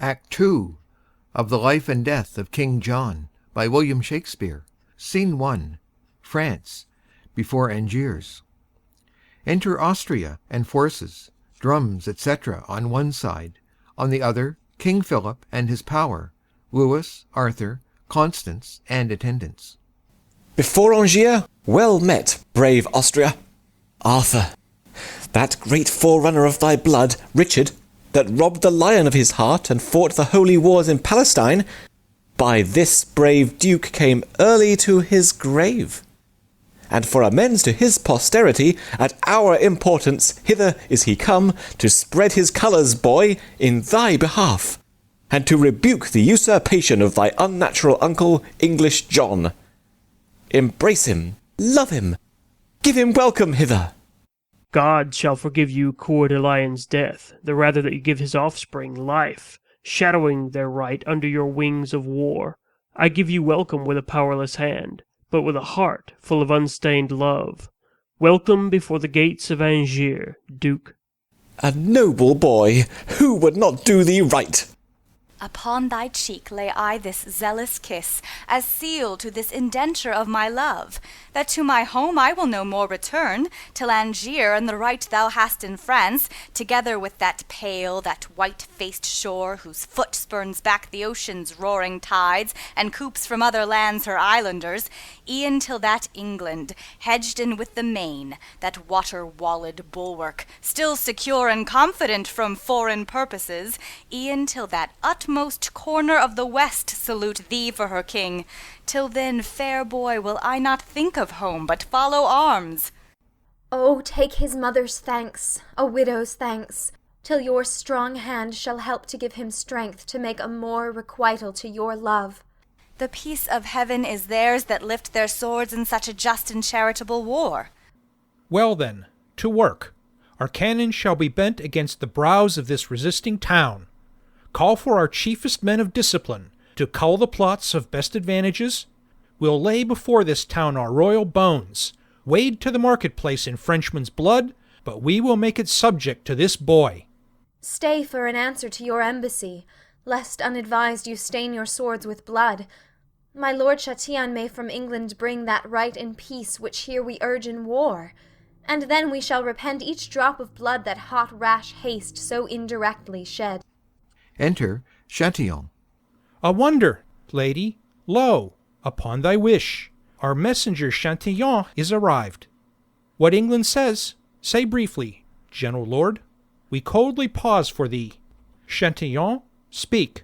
Act 2 of The Life and Death of King John by William Shakespeare. Scene 1. France, before Angiers. Enter Austria and forces, drums, etc. on one side, on the other King Philip and his power, Louis, Arthur, Constance, and attendants. Before Angiers, well met, brave Austria. Arthur, that great forerunner of thy blood, Richard, that robbed the lion of his heart and fought the holy wars in Palestine, by this brave duke came early to his grave. And for amends to his posterity, at our importance hither is he come, to spread his colours, boy, in thy behalf, and to rebuke the usurpation of thy unnatural uncle, English John. Embrace him, love him, give him welcome hither. God shall forgive you Coeur de Lion's death, the rather that you give his offspring life, shadowing their right under your wings of war. I give you welcome with a powerless hand, but with a heart full of unstained love. Welcome before the gates of Angiers, Duke. A noble boy, who would not do thee right? Upon thy cheek lay I this zealous kiss, as seal to this indenture of my love, that to my home I will no more return, till Angiers and the right thou hast in France, together with that pale, that white-faced shore, whose foot spurns back the ocean's roaring tides, and coops from other lands her islanders, e'en till that England, hedged in with the main, that water-walled bulwark, still secure and confident from foreign purposes, e'en till that utmost corner of the west salute thee for her king. Till then, fair boy, will I not think of home, but follow arms. Oh, take his mother's thanks, a widow's thanks, till your strong hand shall help to give him strength to make a more requital to your love. The peace of heaven is theirs that lift their swords in such a just and charitable war. Well then, to work. Our cannon shall be bent against the brows of this resisting town. Call for our chiefest men of discipline, to cull the plots of best advantages. We'll lay before this town our royal bones, wade to the marketplace in Frenchmen's blood, but we will make it subject to this boy. Stay for an answer to your embassy, lest unadvised you stain your swords with blood. My Lord Chatillon may from England bring that right in peace which here we urge in war, and then we shall repent each drop of blood that hot rash haste so indirectly shed. Enter Chatillon. A wonder, lady, lo, upon thy wish, our messenger Chatillon is arrived. What England says, say briefly, gentle lord. We coldly pause for thee. Chatillon, speak.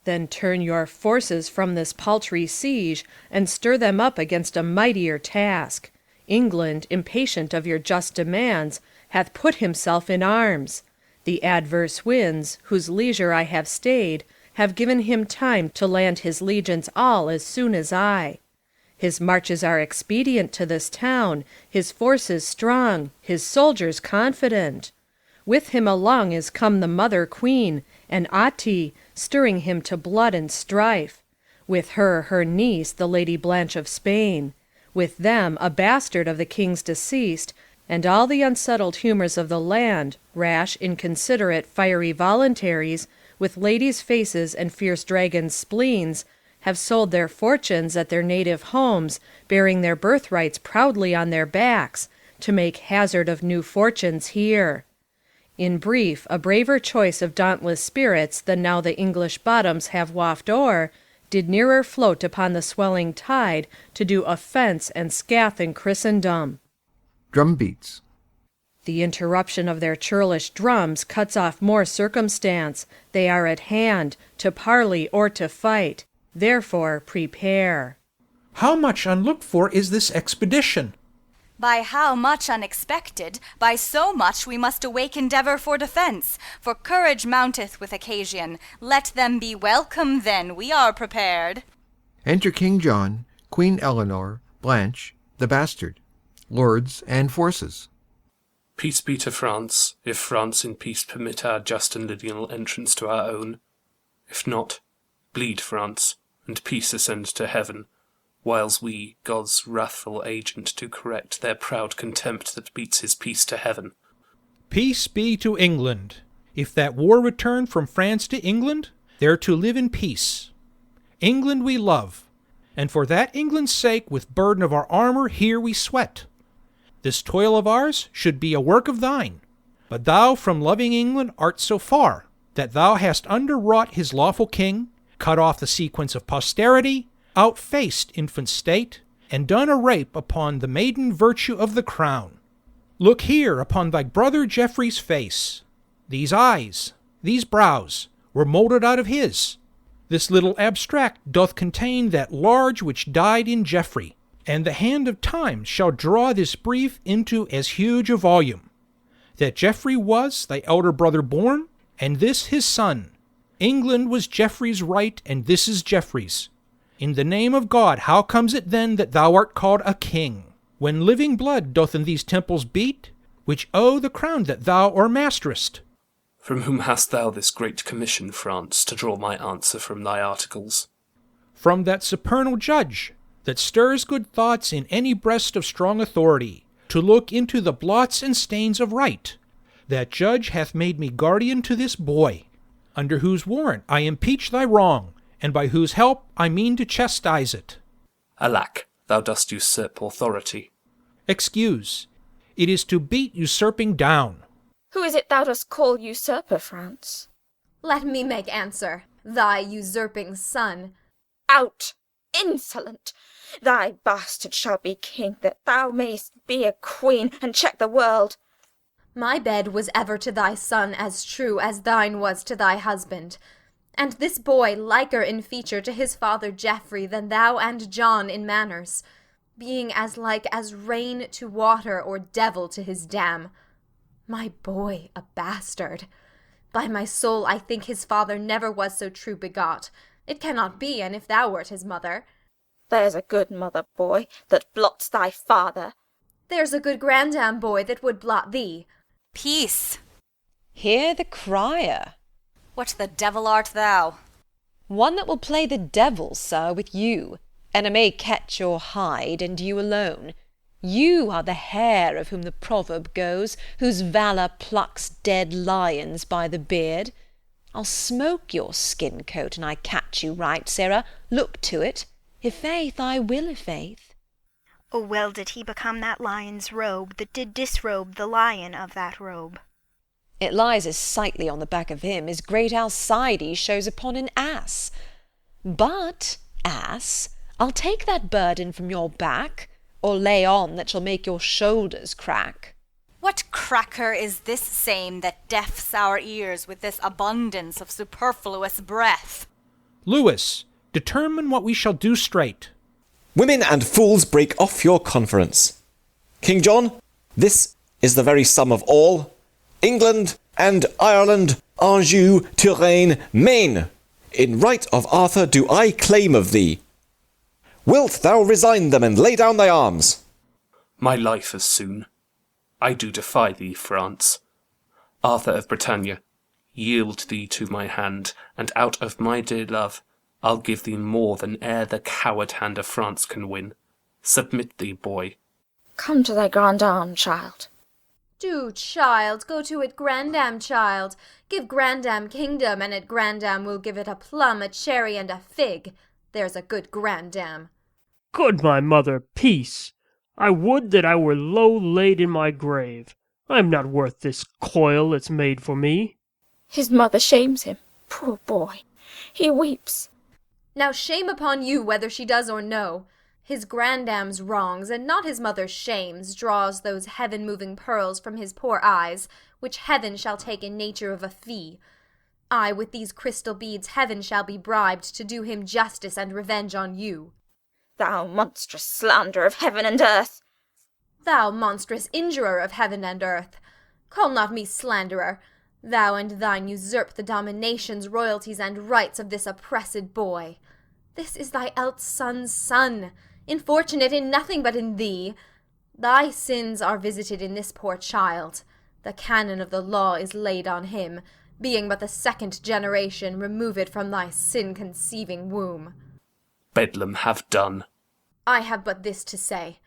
Then turn your forces from this paltry siege, and stir them up against a mightier task. England, impatient of your just demands, hath put himself in arms. The adverse winds, whose leisure I have stayed, have given him time to land his legions all as soon as I. His marches are expedient to this town, his forces strong, his soldiers confident. With him along is come the mother queen, and Ati, stirring him to blood and strife. With her niece, the Lady Blanche of Spain. With them a bastard of the king's deceased, and all the unsettled humours of the land, rash, inconsiderate, fiery voluntaries, with ladies' faces and fierce dragons' spleens, have sold their fortunes at their native homes, bearing their birthrights proudly on their backs, to make hazard of new fortunes here. In brief, a braver choice of dauntless spirits than now the English bottoms have waft o'er, did nearer float upon the swelling tide to do offence and scath in Christendom. Drum beats. The interruption of their churlish drums cuts off more circumstance. They are at hand, to parley or to fight. Therefore prepare. How much unlooked for is this expedition? By how much unexpected, by so much we must awake endeavour for defence. For courage mounteth with occasion. Let them be welcome then, we are prepared. Enter King John, Queen Eleanor, Blanche, the bastard, lords and forces. Peace be to France, if France in peace permit our just and lineal entrance to our own. If not, bleed France, and peace ascend to heaven, whiles we, God's wrathful agent, to correct their proud contempt that beats his peace to heaven. Peace be to England. If that war return from France to England, there to live in peace. England we love, and for that England's sake with burden of our armor here we sweat. This toil of ours should be a work of thine, but thou from loving England art so far, that thou hast underwrought his lawful king, cut off the sequence of posterity, outfaced infant state, and done a rape upon the maiden virtue of the crown. Look here upon thy brother Geoffrey's face. These eyes, these brows, were moulded out of his. This little abstract doth contain that large which died in Geoffrey, and the hand of time shall draw this brief into as huge a volume. That Geoffrey was thy elder brother born, and this his son. England was Geoffrey's right, and this is Geoffrey's. In the name of God, how comes it then that thou art called a king, when living blood doth in these temples beat, which owe the crown that thou o'ermasterest? From whom hast thou this great commission, France, to draw my answer from thy articles? From that supernal judge, that stirs good thoughts in any breast of strong authority, to look into the blots and stains of right. That judge hath made me guardian to this boy, under whose warrant I impeach thy wrong, and by whose help I mean to chastise it. Alack, thou dost usurp authority. Excuse, it is to beat usurping down. Who is it thou dost call usurper, France? Let me make answer, thy usurping son. Out, insolent! Thy bastard shall be king, that thou mayst be a queen, and check the world. My bed was ever to thy son as true as thine was to thy husband, and this boy liker in feature to his father Geoffrey than thou and John in manners, being as like as rain to water or devil to his dam. My boy a bastard! By my soul, I think his father never was so true begot. It cannot be, and if thou wert his mother. There's a good mother, boy, that blots thy father. There's a good grandam, boy, that would blot thee. Peace! Hear the crier. What the devil art thou? One that will play the devil, sir, with you, and I may catch your hide, and you alone. You are the hare of whom the proverb goes, whose valour plucks dead lions by the beard. I'll smoke your skin coat, and I catch you right, Sarah. Look to it. I' faith, I will, i' faith. Oh, well did he become that lion's robe that did disrobe the lion of that robe. It lies as sightly on the back of him as great Alcides shows upon an ass. But, ass, I'll take that burden from your back, or lay on that shall make your shoulders crack. What cracker is this same that deafs our ears with this abundance of superfluous breath? Lewis, determine what we shall do straight. Women and fools, break off your conference. King John, this is the very sum of all. England and Ireland, Anjou, Touraine, Maine, in right of Arthur do I claim of thee. Wilt thou resign them and lay down thy arms? My life as soon. I do defy thee, France. Arthur of Britannia, yield thee to my hand, and out of my dear love I'll give thee more than e'er the coward hand of France can win. Submit thee, boy. Come to thy grandam, child. Do, child, go to it, grandam, child. Give grandam kingdom, and at grandam we'll give it a plum, a cherry, and a fig. There's a good grandam. Good my mother, peace! I would that I were low laid in my grave. I am not worth this coil that's made for me. His mother shames him, poor boy. He weeps. Now shame upon you whether she does or no. His grandam's wrongs, and not his mother's shames, draws those heaven-moving pearls from his poor eyes, which heaven shall take in nature of a fee. Ay, with these crystal beads heaven shall be bribed to do him justice and revenge on you. Thou monstrous slanderer of heaven and earth! Thou monstrous injurer of heaven and earth! Call not me slanderer. Thou and thine usurp the dominations, royalties, and rights of this oppressed boy. This is thy eldest son's son, infortunate in nothing but in thee. Thy sins are visited in this poor child. The canon of the law is laid on him, being but the second generation removed from thy sin-conceiving womb. Bedlam have done. I have but this to say,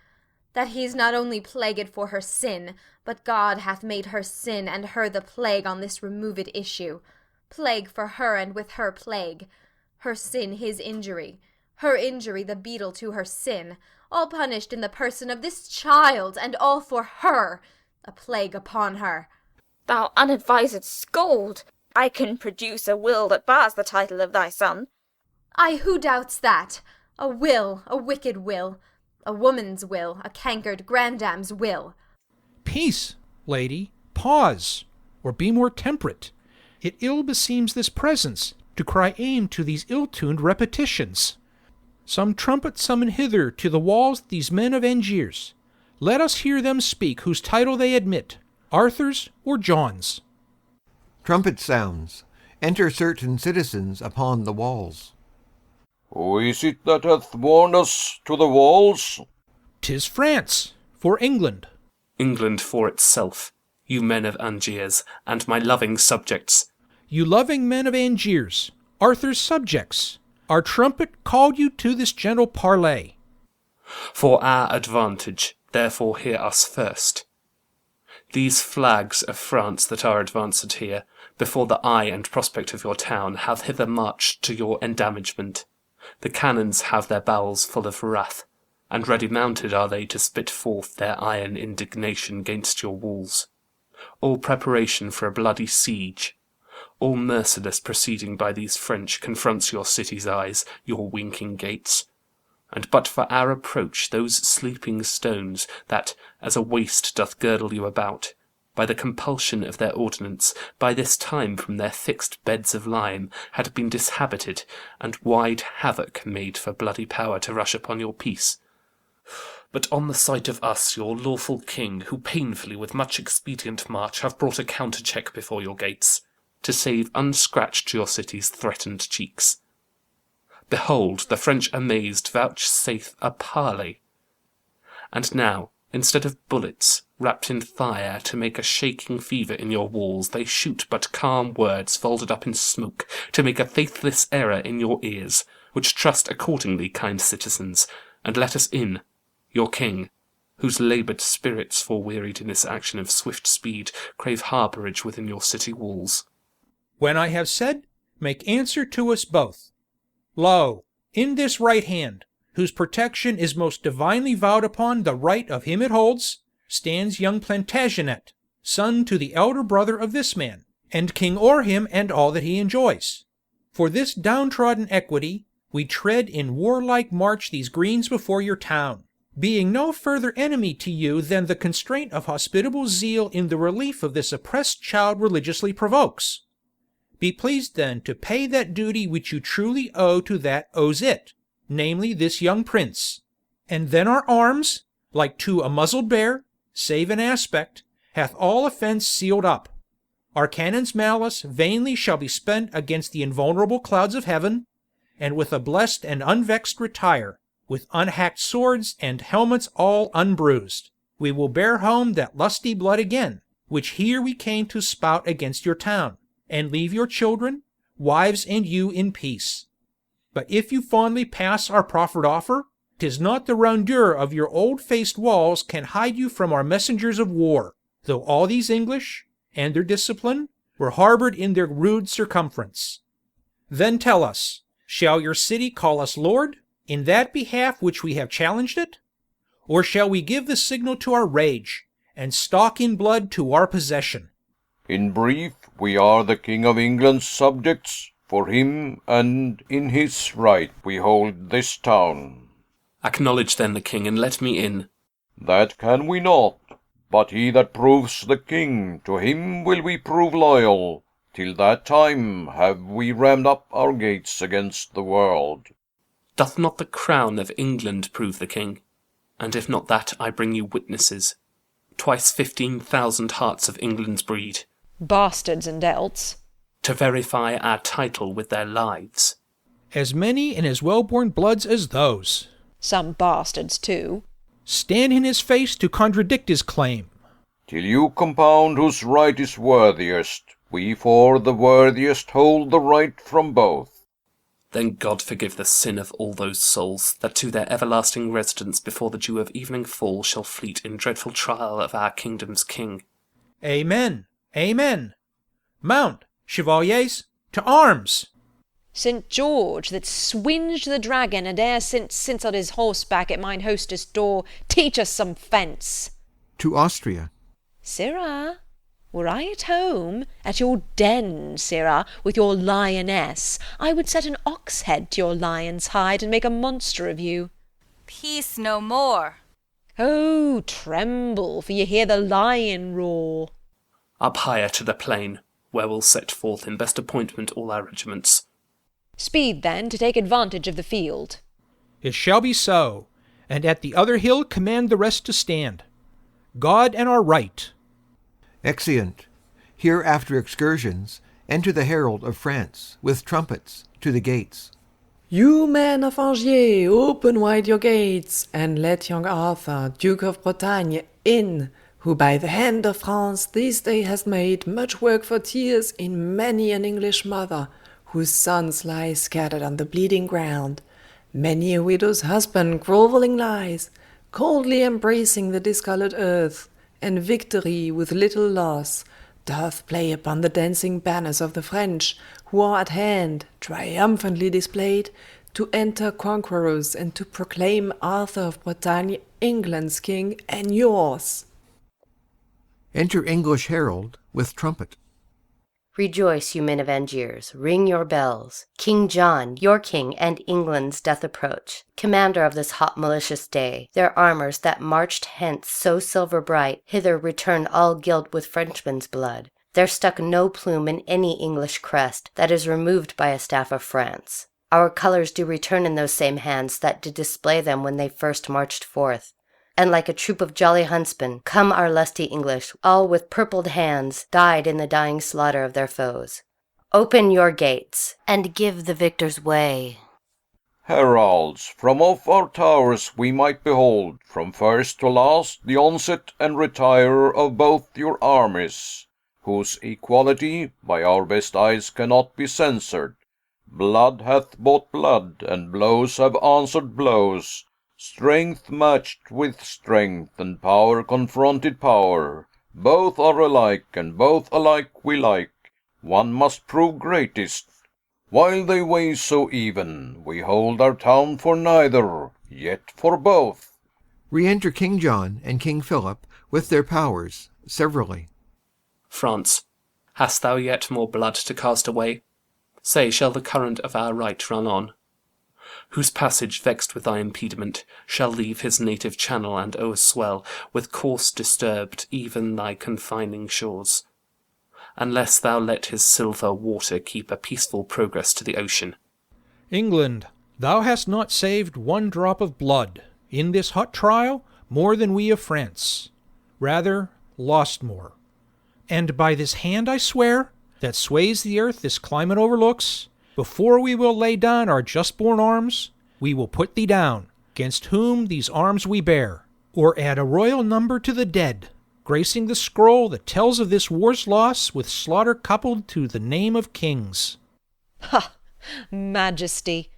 that he's not only plagued for her sin, but God hath made her sin and her the plague on this removed issue. Plague for her, and with her plague. Her sin his injury, her injury the beetle to her sin, all punished in the person of this child, and all for her, a plague upon her. Thou unadvised scold! I can produce a will that bars the title of thy son. Ay, who doubts that? A will, a wicked will, a woman's will, a cankered grandam's will. Peace, lady, pause, or be more temperate. It ill beseems this presence to cry aim to these ill-tuned repetitions. Some trumpet summon hither to the walls these men of Angiers. Let us hear them speak whose title they admit, Arthur's or John's. Trumpet sounds. Enter certain citizens upon the walls. Who is it that hath warned us to the walls? 'Tis France, for England. England for itself, you men of Angiers, and my loving subjects. You loving men of Angiers, Arthur's subjects, our trumpet called you to this gentle parley. For our advantage, therefore hear us first. These flags of France that are advanced here, before the eye and prospect of your town, have hither marched to your endamagement. The cannons have their bowels full of wrath, and ready mounted are they to spit forth their iron indignation gainst your walls. All preparation for a bloody siege, all merciless proceeding by these French confronts your city's eyes, your winking gates. And but for our approach, those sleeping stones, that, as a waist doth girdle you about, by the compulsion of their ordinance, by this time from their fixed beds of lime, had been dishabited, and wide havoc made for bloody power to rush upon your peace. But on the sight of us, your lawful king, who painfully with much expedient march have brought a counter-check before your gates, to save unscratched your city's threatened cheeks. Behold, the French amazed vouchsafe a parley. And now, instead of bullets, wrapped in fire, to make a shaking fever in your walls, they shoot but calm words folded up in smoke, to make a faithless error in your ears, which trust accordingly, kind citizens, and let us in, your king, whose laboured spirits, forewearied in this action of swift speed, crave harbourage within your city walls. When I have said, make answer to us both. Lo, in this right hand, whose protection is most divinely vowed upon the right of him it holds, stands young Plantagenet, son to the elder brother of this man, and king o'er him and all that he enjoys. For this downtrodden equity, we tread in warlike march these greens before your town, being no further enemy to you than the constraint of hospitable zeal in the relief of this oppressed child religiously provokes. Be pleased then to pay that duty which you truly owe to that owes it, namely this young prince. And then our arms, like to a muzzled bear, save in aspect, hath all offence sealed up. Our cannon's malice vainly shall be spent against the invulnerable clouds of heaven, and with a blessed and unvexed retire, with unhacked swords and helmets all unbruised, we will bear home that lusty blood again, which here we came to spout against your town, and leave your children, wives and you in peace. But if you fondly pass our proffered offer, 'tis not the rondeur of your old-faced walls can hide you from our messengers of war, though all these English, and their discipline, were harboured in their rude circumference. Then tell us, shall your city call us lord, in that behalf which we have challenged it? Or shall we give the signal to our rage, and stalk in blood to our possession? In brief, we are the King of England's subjects. For him, and in his right, we hold this town. Acknowledge then the king, and let me in. That can we not. But he that proves the king, to him will we prove loyal. Till that time have we rammed up our gates against the world. Doth not the crown of England prove the king? And if not that, I bring you witnesses. Twice 15,000 hearts of England's breed. Bastards and else. To verify our title with their lives. As many and as well-born bloods as those. Some bastards too. Stand in his face to contradict his claim. Till you compound whose right is worthiest, we for the worthiest hold the right from both. Then God forgive the sin of all those souls, that to their everlasting residence before the dew of evening fall shall fleet in dreadful trial of our kingdom's king. Amen, amen. Mount, chevaliers, To arms! St. George, that swinged the dragon, and ere since on his horseback at mine hostess' door, teach us some fence. To Austria. Sirrah, were I at home, at your den, sirrah, with your lioness, I would set an ox head to your lion's hide, and make a monster of you. Peace no more. Oh, tremble, for ye hear the lion roar. Up higher to the plain, where we'll set forth in best appointment all our regiments. Speed, then, to take advantage of the field. It shall be so, and at the other hill command the rest to stand. God and our right. Exeunt. Here after excursions, enter the herald of France, with trumpets, to the gates. You men of Angiers, open wide your gates, and let young Arthur, Duke of Bretagne, in, who by the hand of France this day has made much work for tears in many an English mother, whose sons lie scattered on the bleeding ground. Many a widow's husband grovelling lies, coldly embracing the discoloured earth, and victory with little loss doth play upon the dancing banners of the French, who are at hand, triumphantly displayed, to enter conquerors and to proclaim Arthur of Bretagne England's king and yours. Enter English herald with trumpet. Rejoice, you men of Angiers, ring your bells. King John, your king, and England's doth approach. Commander of this hot malicious day, their armours that marched hence so silver bright, hither returned all gilt with Frenchmen's blood. There stuck no plume in any English crest that is removed by a staff of France. Our colours do return in those same hands that did display them when they first marched forth. And like a troop of jolly huntsmen, come our lusty English, all with purpled hands, dyed in the dying slaughter of their foes. Open your gates, and give the victors way. Heralds, from off our towers we might behold, from first to last, the onset and retire of both your armies, whose equality by our best eyes cannot be censured. Blood hath bought blood, and blows have answered blows. Strength matched with strength, and power confronted power. Both are alike, and both alike we like. One must prove greatest. While they weigh so even, we hold our town for neither, yet for both. Re-enter King John and King Philip with their powers, severally. France, hast thou yet more blood to cast away? Say, shall the current of our right run on? Whose passage, vexed with thy impediment, shall leave his native channel and o'erswell, with course disturbed, even thy confining shores, unless thou let his silver water keep a peaceful progress to the ocean. England, thou hast not saved one drop of blood, in this hot trial, more than we of France, rather lost more. And by this hand I swear, that sways the earth this climate overlooks, before we will lay down our just-born arms, we will put thee down, 'gainst whom these arms we bear, or add a royal number to the dead, gracing the scroll that tells of this war's loss with slaughter coupled to the name of kings. Ha! Majesty!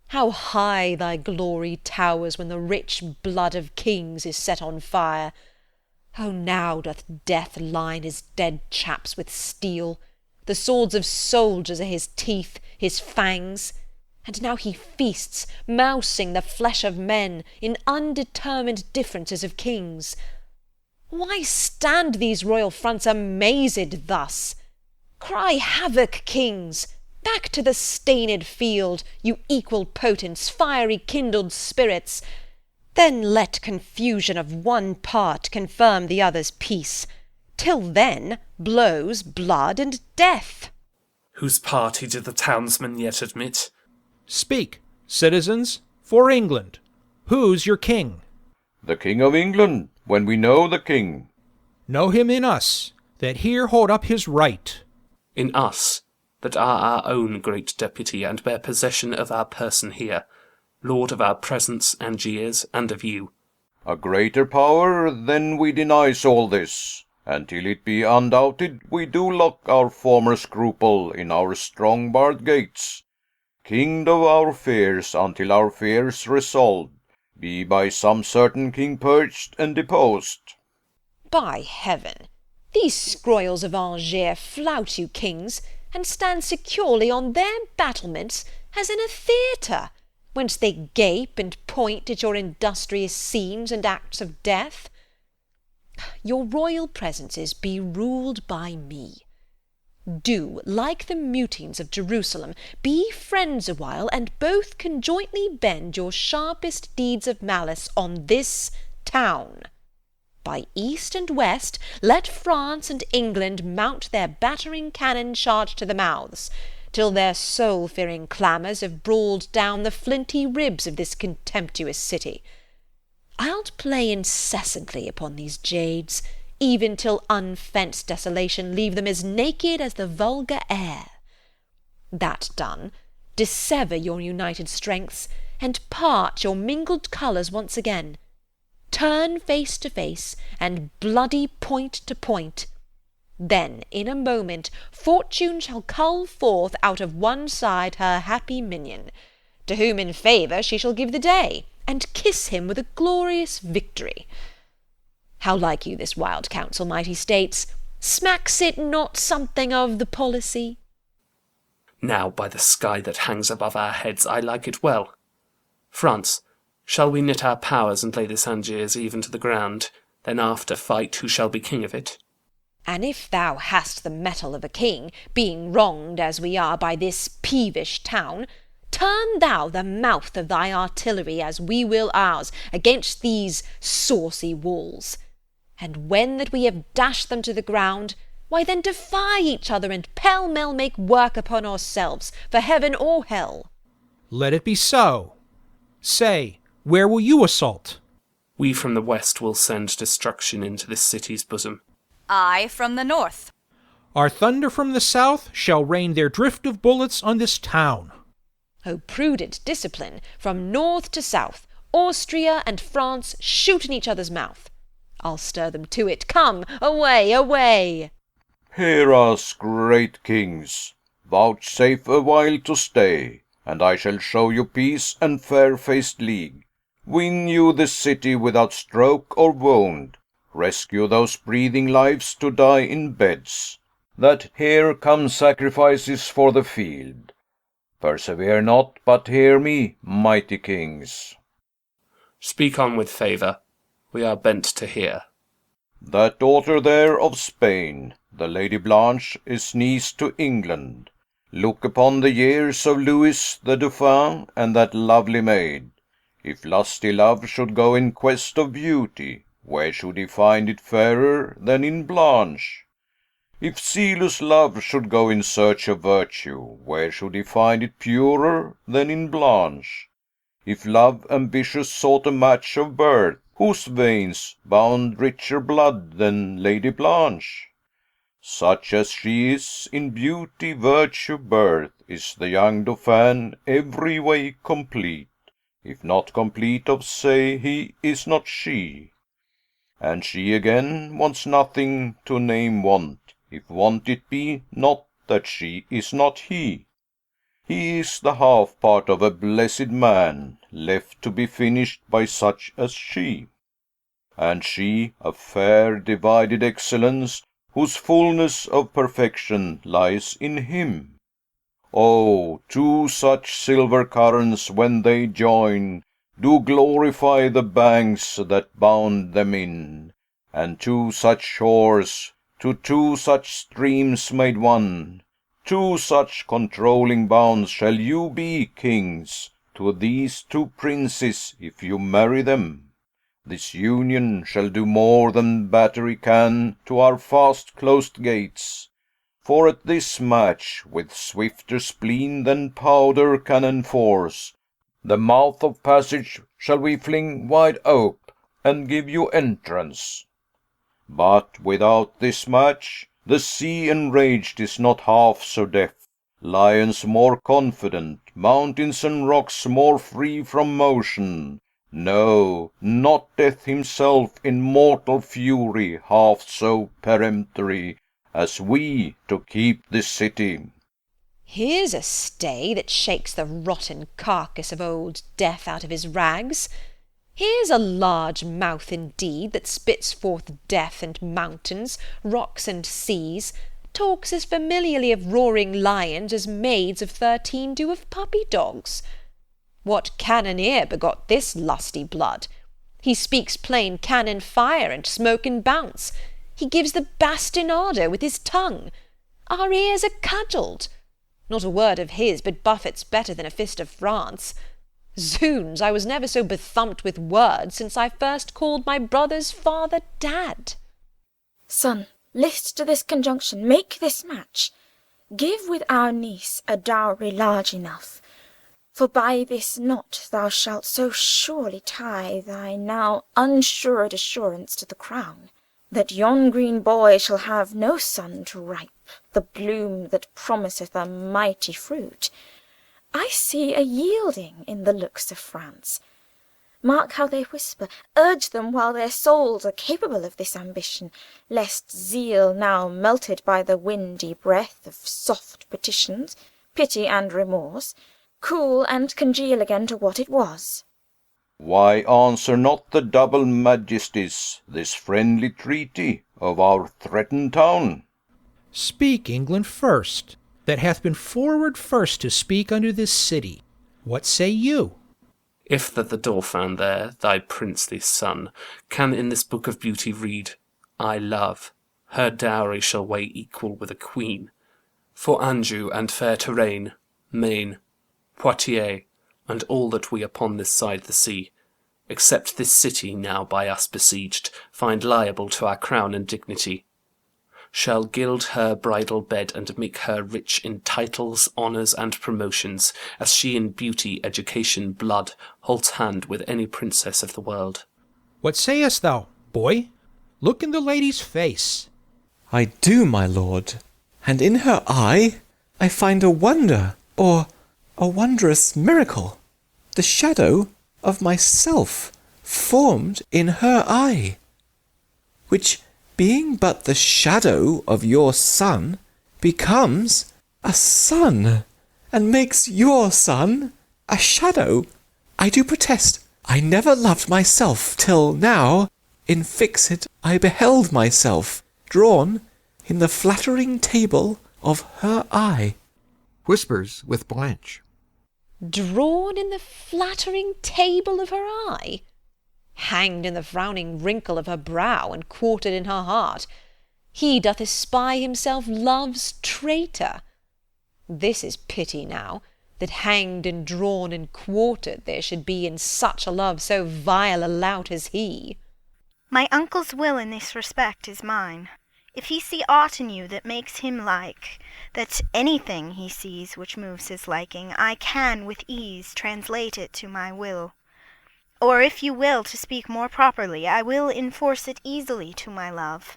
How high thy glory towers when the rich blood of kings is set on fire! How now doth death line his dead chaps with steel! The swords of soldiers are his teeth, his fangs, and now he feasts, mousing the flesh of men in undetermined differences of kings. Why stand these royal fronts amazed thus? Cry havoc, kings! Back to the stained field, you equal potents, fiery kindled spirits! Then let confusion of one part confirm the other's peace. Till then, blows, blood, and death. Whose party do the townsmen yet admit? Speak, citizens, for England. Who's your king? The King of England, when we know the king. Know him in us, that here hold up his right. In us, that are our own great deputy, and bear possession of our person here, lord of our presence, Angiers, and of you. A greater power, then we denies all this. Until it be undoubted, we do lock our former scruple in our strong barred gates. Kinged of our fears, until our fears resolved, be by some certain king purged and deposed. By heaven, these scroyles of Angers flout you, kings, and stand securely on their battlements, as in a theatre, whence they gape and point at your industrious scenes and acts of death. Your royal presences be ruled by me. Do, like the mutines of Jerusalem, be friends awhile, and both conjointly bend your sharpest deeds of malice on this town. By east and west let France and England mount their battering cannon charged to the mouths, till their soul-fearing clamours have brawled down the flinty ribs of this contemptuous city. I'll play incessantly upon these jades, even till unfenced desolation leave them as naked as the vulgar air. That done, dissever your united strengths, and part your mingled colours once again. Turn face to face, and bloody point to point. Then, in a moment, Fortune shall cull forth out of one side her happy minion, to whom in favour she shall give the day, and kiss him with a glorious victory. How like you this wild counsel, mighty states? Smacks it not something of the policy? Now, by the sky that hangs above our heads, I like it well. France, shall we knit our powers and lay this Angiers even to the ground, then after fight who shall be king of it? And if thou hast the mettle of a king, being wronged as we are by this peevish town, turn thou the mouth of thy artillery as we will ours against these saucy walls. And when that we have dashed them to the ground, why then defy each other, and pell-mell make work upon ourselves, for heaven or hell. Let it be so. Say, where will you assault? We from the west will send destruction into this city's bosom. I from the north. Our thunder from the south shall rain their drift of bullets on this town. O prudent discipline, from north to south, Austria and France shoot in each other's mouth. I'll stir them to it. Come, away, away! Hear us, great kings. Vouchsafe a while to stay, and I shall show you peace and fair-faced league. Win you this city without stroke or wound. Rescue those breathing lives to die in beds, that here come sacrifices for the field. Persevere not, but hear me, mighty kings. Speak on with favour. We are bent to hear. That daughter there of Spain, the Lady Blanche, is niece to England. Look upon the years of Louis the Dauphin, and that lovely maid. If lusty love should go in quest of beauty, where should he find it fairer than in Blanche? If zealous love should go in search of virtue, where should he find it purer than in Blanche? If love ambitious sought a match of birth, whose veins bound richer blood than Lady Blanche? Such as she is in beauty, virtue, birth, is the young Dauphin every way complete. If not complete of say, he is not she. And she again wants nothing to name want, if want it be not that she is not he. He is the half part of a blessed man, left to be finished by such as she. And she, a fair divided excellence, whose fullness of perfection lies in him. Oh, two such silver currents, when they join, do glorify the banks that bound them in, and two such shores, to two such streams made one, two such controlling bounds shall you be, kings, to these two princes, if you marry them. This union shall do more than battery can to our fast-closed gates. For at this match, with swifter spleen than powder can enforce, the mouth of passage shall we fling wide ope, and give you entrance. But without this match, the sea enraged is not half so deaf, lions more confident, mountains and rocks more free from motion, no, not death himself in mortal fury half so peremptory, as we to keep this city. Here's a stay that shakes the rotten carcass of old Death out of his rags. Here's a large mouth indeed, that spits forth death and mountains, rocks and seas, talks as familiarly of roaring lions as maids of 13 do of puppy dogs. What cannoneer begot this lusty blood? He speaks plain cannon fire and smoke and bounce. He gives the bastinado with his tongue. Our ears are cudgelled. Not a word of his but buffets better than a fist of France. Zoons, I was never so bethumped with words since I first called my brother's father dad. Son, list to this conjunction, make this match. Give with our niece a dowry large enough, for by this knot thou shalt so surely tie thy now unsured assurance to the crown, that yon green boy shall have no son to ripe the bloom that promiseth a mighty fruit. I see a yielding in the looks of France. Mark how they whisper, urge them while their souls are capable of this ambition, lest zeal, now melted by the windy breath of soft petitions, pity and remorse, cool and congeal again to what it was. Why answer not the double majesties this friendly treaty of our threatened town? Speak, England, first, that hath been forward first to speak unto this city. What say you? If that the Dauphin there, thy princely son, can in this book of beauty read, I love, her dowry shall weigh equal with a queen. For Anjou and fair Touraine, Maine, Poitiers, and all that we upon this side the sea, except this city now by us besieged, find liable to our crown and dignity, shall gild her bridal bed and make her rich in titles, honours, and promotions, as she in beauty, education, blood, holds hand with any princess of the world. What sayest thou, boy? Look in the lady's face. I do, my lord, and in her eye I find a wonder, or a wondrous miracle, the shadow of myself formed in her eye, which, being but the shadow of your son, becomes a sun, and makes your son a shadow. I do protest, I never loved myself till now, in fixed I beheld myself, drawn in the flattering table of her eye. Whispers with Blanche. Drawn in the flattering table of her eye? Hanged in the frowning wrinkle of her brow, and quartered in her heart, he doth espy himself love's traitor. This is pity now, that hanged and drawn and quartered there should be in such a love so vile a lout as he. My uncle's will in this respect is mine. If he see aught in you that makes him like, that anything he sees which moves his liking, I can with ease translate it to my will. Or if you will to speak more properly, I will enforce it easily to my love.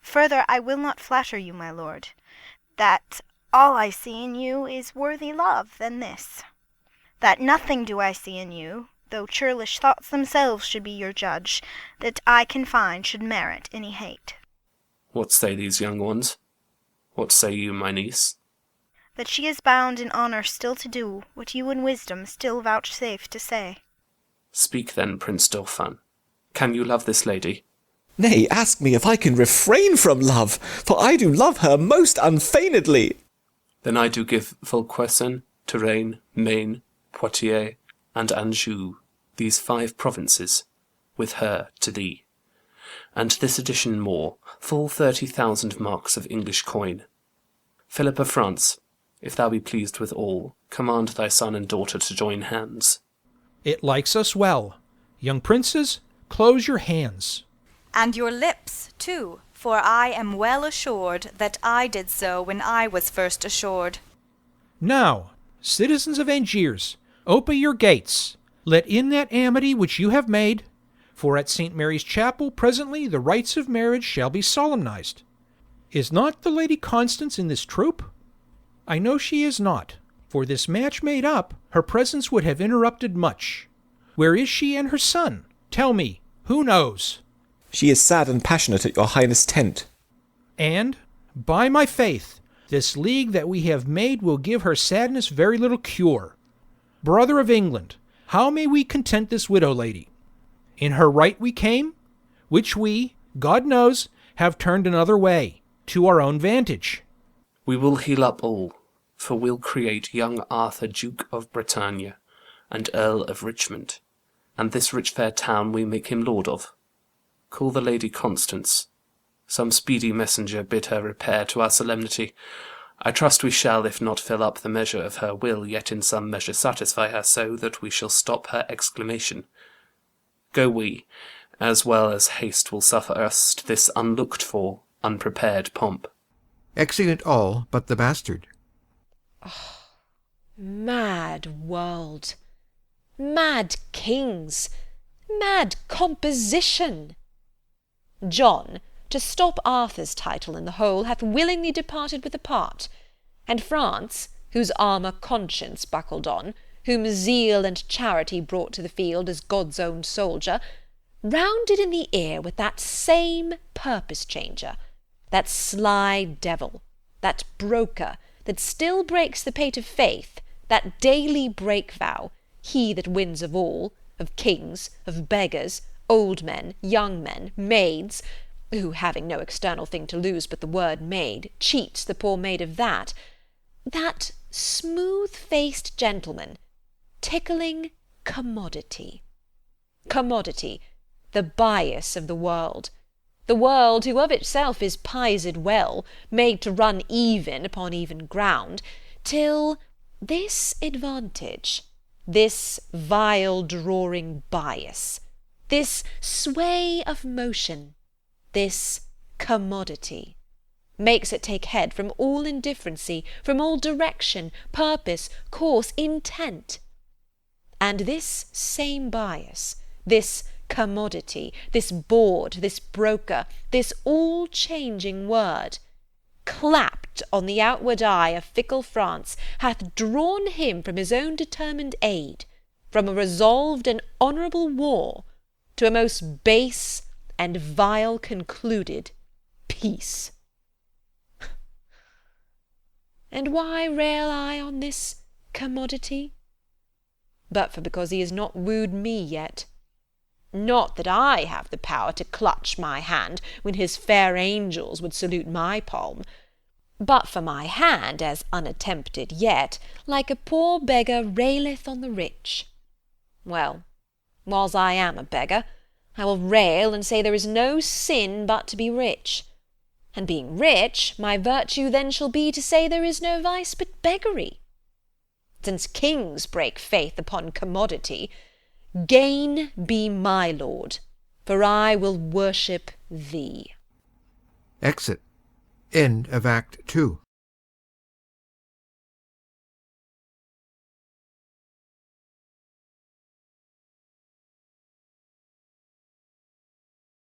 Further, I will not flatter you, my lord, that all I see in you is worthy love than this, that nothing do I see in you, though churlish thoughts themselves should be your judge, that I can find should merit any hate. What say these young ones? What say you, my niece? That she is bound in honour still to do what you in wisdom still vouchsafe to say. Speak then, Prince Dauphin. Can you love this lady? Nay, ask me if I can refrain from love, for I do love her most unfeignedly. Then I do give Vaucresson, Touraine, Maine, Poitiers, and Anjou, these 5 provinces, with her to thee. And this addition more, full 30,000 marks of English coin. Philip of France, if thou be pleased with all, command thy son and daughter to join hands. It likes us well. Young princes, close your hands. And your lips too, for I am well assured that I did so when I was first assured. Now, citizens of Angiers, open your gates, let in that amity which you have made, for at St. Mary's Chapel presently the rites of marriage shall be solemnized. Is not the Lady Constance in this troop? I know she is not, for this match made up, her presence would have interrupted much. Where is she and her son? Tell me, who knows? She is sad and passionate at your highness' tent. And, by my faith, this league that we have made will give her sadness very little cure. Brother of England, how may we content this widow lady? In her right we came, which we, God knows, have turned another way, to our own vantage. We will heal up all, for we'll create young Arthur Duke of Bretagne, and Earl of Richmond, and this rich fair town we make him lord of. Call the Lady Constance. Some speedy messenger bid her repair to our solemnity. I trust we shall, if not fill up the measure of her will, yet in some measure satisfy her, so that we shall stop her exclamation. Go we, as well as haste will suffer us to this unlooked-for, unprepared pomp. Exeunt all but the bastard. Mad world! Mad kings! Mad composition! John, to stop Arthur's title in the whole, hath willingly departed with a part, and France, whose armour conscience buckled on, whom zeal and charity brought to the field as God's own soldier, rounded in the ear with that same purpose-changer, that sly devil, that broker, that still breaks the pate of faith, that daily break-vow, he that wins of all, of kings, of beggars, old men, young men, maids, who, having no external thing to lose but the word maid, cheats the poor maid of that smooth-faced gentleman, tickling commodity. Commodity, the bias of the world who of itself is pised well, made to run even upon even ground, till this advantage, this vile drawing bias, this sway of motion, this commodity, makes it take head from all indifferency, from all direction, purpose, course, intent. And this same bias, this commodity, this board, this broker, this all-changing word, clapped on the outward eye of fickle France, hath drawn him from his own determined aid, from a resolved and honourable war, to a most base and vile concluded peace. And why rail I on this commodity? But for because he has not wooed me yet. Not that I have the power to clutch my hand when his fair angels would salute my palm, but for my hand, as unattempted yet, like a poor beggar raileth on the rich. Well, whiles I am a beggar, I will rail and say there is no sin but to be rich. And being rich, my virtue then shall be to say there is no vice but beggary. Since kings break faith upon commodity, gain be my lord, for I will worship thee. Exit. End of Act 2.